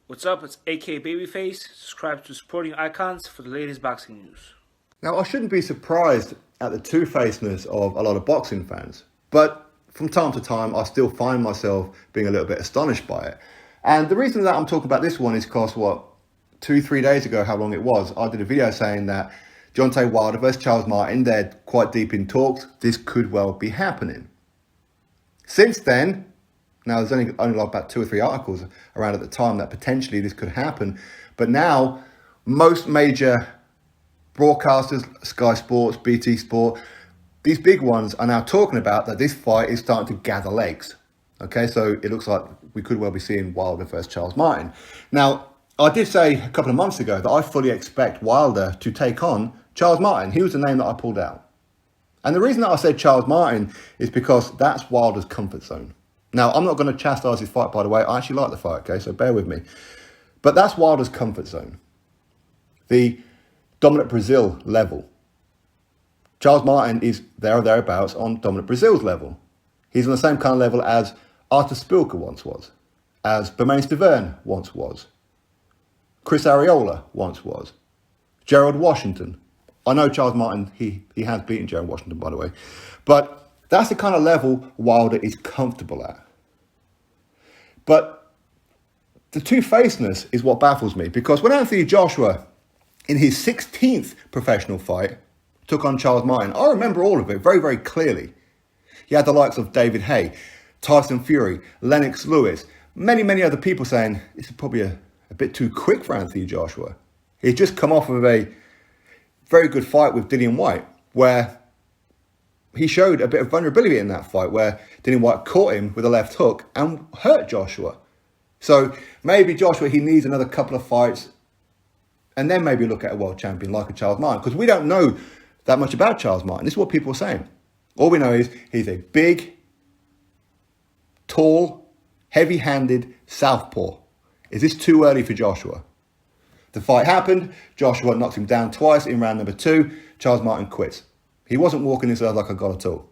What's up? It's AK Babyface. Subscribe to Supporting Icons for the latest boxing news. Now, I shouldn't be surprised at the two-facedness of a lot of boxing fans, but from time to time, I still find myself being a little bit astonished by it. And the reason that I'm talking about this one is because, 2-3 days ago, how long it was, I did a video saying that Deontay Wilder versus Charles Martin, they're quite deep in talks. This could well be happening. Since then, now there's only like about 2 or 3 articles around at the time that potentially this could happen. But now, most major broadcasters, Sky Sports, BT Sport, these big ones are now talking about that this fight is starting to gather legs. Okay, so it looks like we could well be seeing Wilder versus Charles Martin. Now, I did say a couple of months ago that I fully expect Wilder to take on Charles Martin. He was the name that I pulled out. And the reason that I said Charles Martin is because that's Wilder's comfort zone. Now, I'm not going to chastise his fight, by the way. I actually like the fight, okay, so bear with me. But that's Wilder's comfort zone. The dominant Brazil level. Charles Martin is there or thereabouts on dominant Brazil's level. He's on the same kind of level as Artur Spilka once was, as Bermane Stiverne once was, Chris Arreola once was, Gerald Washington. I know Charles Martin, he has beaten Gerald Washington, by the way. But that's the kind of level Wilder is comfortable at. But the two-facedness is what baffles me, because when Anthony Joshua, in his 16th professional fight, took on Charles Martin, I remember all of it very, very clearly. He had the likes of David Haye, Tyson Fury, Lennox Lewis, many, many other people saying, this is probably a bit too quick for Anthony Joshua. He'd just come off of a very good fight with Dillian Whyte, where he showed a bit of vulnerability in that fight, where Dillian Whyte caught him with a left hook and hurt Joshua. So maybe Joshua, he needs another couple of fights and then maybe look at a world champion like a Charles Martin, because we don't know that much about Charles Martin. This is what people are saying. All we know is he's a big, tall, heavy-handed southpaw. Is this too early for Joshua? The fight happened. Joshua knocks him down twice in round number 2. Charles Martin quits. He wasn't walking this earth like a god at all.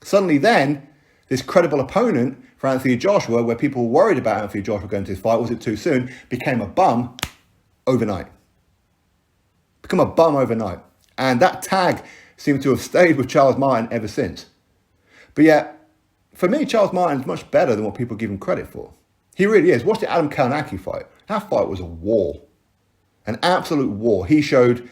Suddenly then, this credible opponent for Anthony Joshua, where people were worried about Anthony Joshua going to this fight, was it too soon, became a bum overnight. Become a bum overnight. And that tag seemed to have stayed with Charles Martin ever since. But yet, for me, Charles Martin's much better than what people give him credit for. He really is. Watch the Adam Kownacki fight. That fight was a war. An absolute war. He showed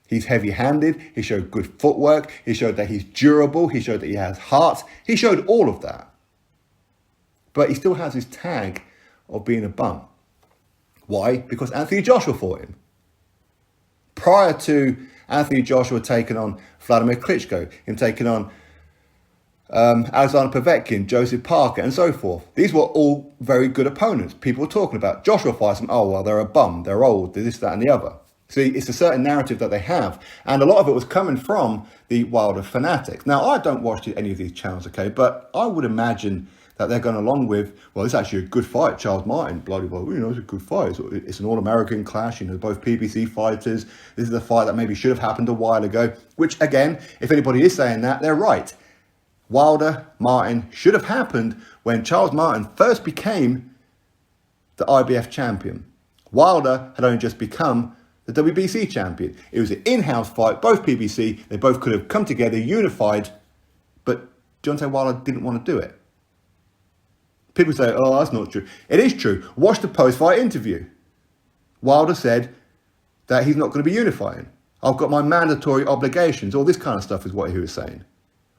he's heavy-handed. He showed good footwork. He showed that he's durable. He showed that he has heart. He showed all of that. But he still has his tag of being a bum. Why? Because Anthony Joshua fought him. Prior to Anthony Joshua taking on Vladimir Klitschko, him taking on Alexander Povetkin, Joseph Parker, and so forth. These were all very good opponents. People were talking about Joshua fights them. Oh, well, they're a bum. They're old. They're this, that, and the other. See, it's a certain narrative that they have. And a lot of it was coming from the Wilder fanatics. Now, I don't watch any of these channels, okay? But I would imagine that they're going along with, well, it's actually a good fight. Charles Martin, bloody well, it's a good fight. It's an all-American clash, both PBC fighters. This is a fight that maybe should have happened a while ago. Which, again, if anybody is saying that, they're right. Wilder, Martin should have happened when Charles Martin first became the IBF champion. Wilder had only just become the WBC champion. It was an in-house fight, both PBC. They both could have come together, unified, but Deontay Wilder didn't want to do it. People say, oh, that's not true. It is true. Watch the post-fight interview. Wilder said that he's not going to be unifying. I've got my mandatory obligations. All this kind of stuff is what he was saying.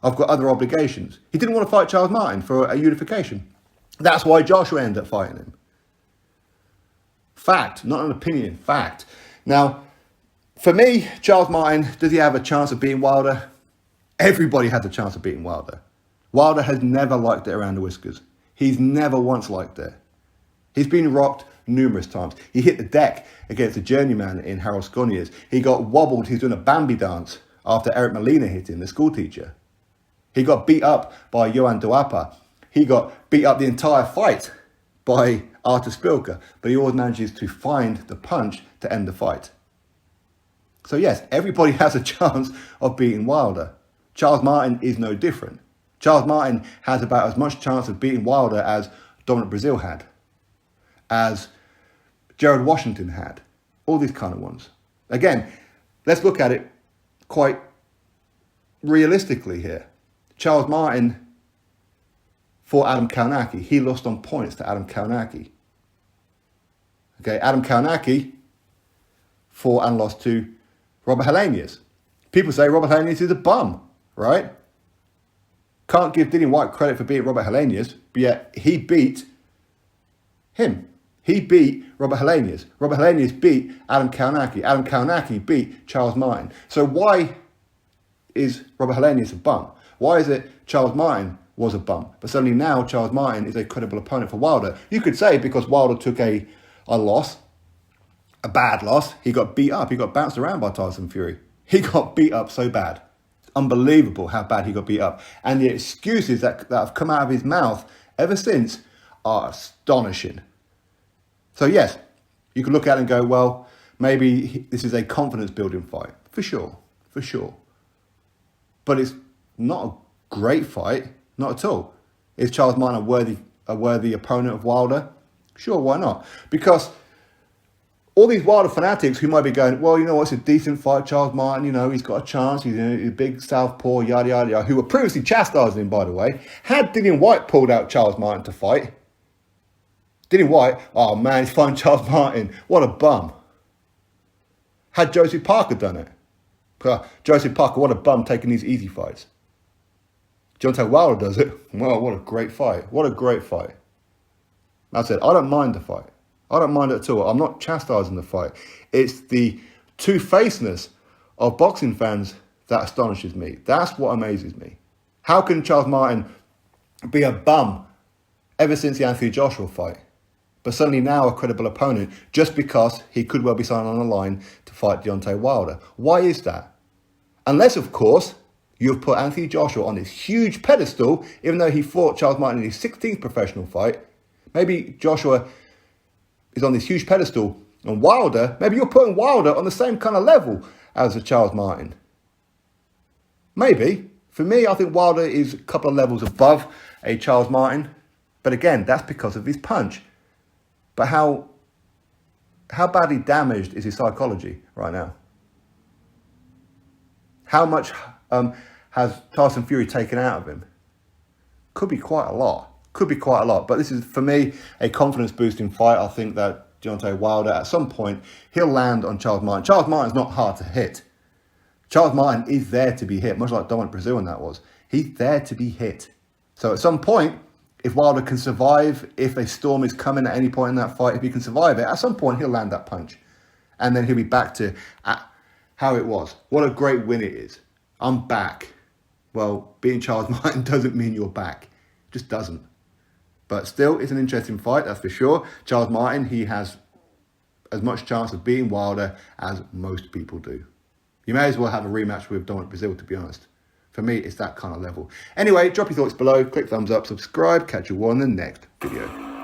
I've got other obligations. He didn't want to fight Charles Martin for a unification. That's why Joshua ended up fighting him. Fact, not an opinion, fact. Now, for me, Charles Martin, does he have a chance of beating Wilder? Everybody has a chance of beating Wilder. Wilder has never liked it around the whiskers. He's never once liked it. He's been rocked numerous times. He hit the deck against a journeyman in Harold Sconiers. He got wobbled. He's doing a Bambi dance after Eric Molina hit him, the school teacher. He got beat up by Johan Duapa. He got beat up the entire fight by Artur Spilka. But he always manages to find the punch to end the fight. So yes, everybody has a chance of beating Wilder. Charles Martin is no different. Charles Martin has about as much chance of beating Wilder as Dominant Brazil had, as Gerald Washington had. All these kind of ones. Again, let's look at it quite realistically here. Charles Martin fought Adam Kownacki. He lost on points to Adam Kownacki. Okay, Adam Kownacki fought and lost to Robert Helenius. People say Robert Helenius is a bum, right? Can't give Dillian Whyte credit for beating Robert Helenius, but yet he beat him. He beat Robert Helenius. Robert Helenius beat Adam Kownacki. Adam Kownacki beat Charles Martin. So why is Robert Helenius a bum? Why is it Charles Martin was a bum, but suddenly now Charles Martin is a credible opponent for Wilder? You could say because Wilder took a loss, a bad loss. He got beat up. He got bounced around by Tyson Fury. He got beat up so bad. It's unbelievable how bad he got beat up. And the excuses that have come out of his mouth ever since are astonishing. So yes, you could look at it and go, well, maybe this is a confidence building fight. For sure. But it's not a great fight. Not at all. Is Charles Martin a worthy opponent of Wilder? Sure, why not? Because all these Wilder fanatics who might be going, well, you know what, it's a decent fight, Charles Martin, you know, he's got a chance, he's a big southpaw, yada, yada, yada, who were previously chastising him, by the way. Had Dillian Whyte pulled out Charles Martin to fight, Dillian Whyte, oh man, he's fighting Charles Martin, what a bum. Had Josie Parker done it? Josie Parker, what a bum taking these easy fights. Deontay Wilder does it. Well, what a great fight. What a great fight. I said, I don't mind the fight. I don't mind it at all. I'm not chastising the fight. It's the two-facedness of boxing fans that astonishes me. That's what amazes me. How can Charles Martin be a bum ever since the Anthony Joshua fight, but suddenly now a credible opponent just because he could well be signed on the line to fight Deontay Wilder? Why is that? Unless, of course, you've put Anthony Joshua on this huge pedestal, even though he fought Charles Martin in his 16th professional fight. Maybe Joshua is on this huge pedestal, and Wilder, maybe you're putting Wilder on the same kind of level as a Charles Martin. Maybe. For me, I think Wilder is a couple of levels above a Charles Martin. But again, that's because of his punch. But how badly damaged is his psychology right now? How much has Tyson Fury taken out of him? Could be quite a lot. But this is, for me, a confidence-boosting fight. I think that Deontay Wilder, at some point, he'll land on Charles Martin. Charles Martin's not hard to hit. Charles Martin is there to be hit, much like Dominic Brazilian that was. He's there to be hit. So at some point, if Wilder can survive, if a storm is coming at any point in that fight, if he can survive it, at some point he'll land that punch. And then he'll be back to how it was. What a great win it is. I'm back. Well, beating Charles Martin doesn't mean you're back. It just doesn't. But still, it's an interesting fight, that's for sure. Charles Martin, he has as much chance of beating Wilder as most people do. You may as well have a rematch with Dominic Brazil, to be honest. For me, it's that kind of level. Anyway, drop your thoughts below, click thumbs up, subscribe, catch you all in the next video.